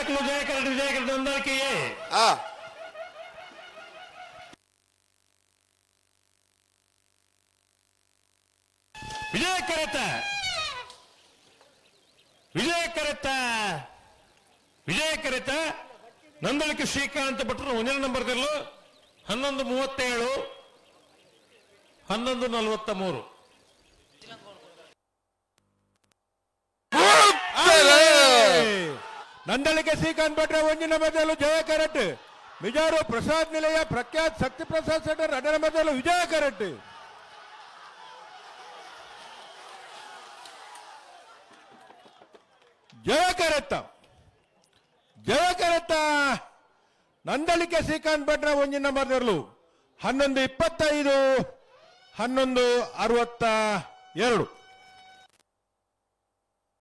14 ಜಯಕರಟ ನಂದಳಿಕೆಯೇ ವಿಜಯಕರಿತ ನಂದಳಿಕೆ ಶ್ರೀಕಾಂತ್ ಭಟ್ರು 1ನೇ ನಂಬರ್ದಲ್ಲೂ 11:37 11:43 ನಂದಳಿಕೆ ಶ್ರೀಕಾಂತ್ ಭಟ್ರ 1ನೇ ನಂಬರ್ದಲ್ಲೂ ಜಯಕರಟ್ ಮಿಜಾರು ಪ್ರಸಾದ್ ನಿಲಯ ಪ್ರಖ್ಯಾತ್ ಶಕ್ತಿ ಪ್ರಸಾದ್ ಸೆಂಟರ್ 2ನೇ ನಂಬರ್ದಲ್ಲೂ ವಿಜಯಕರಟ್ ಜಯಕರತ್ತ ನಂದಳಿಕೆ ಶ್ರೀಕಾಂತ್ ಭಟ್ರ 1ನೇ ನಂಬರ್ದಲ್ಲೂ 11:25 11:62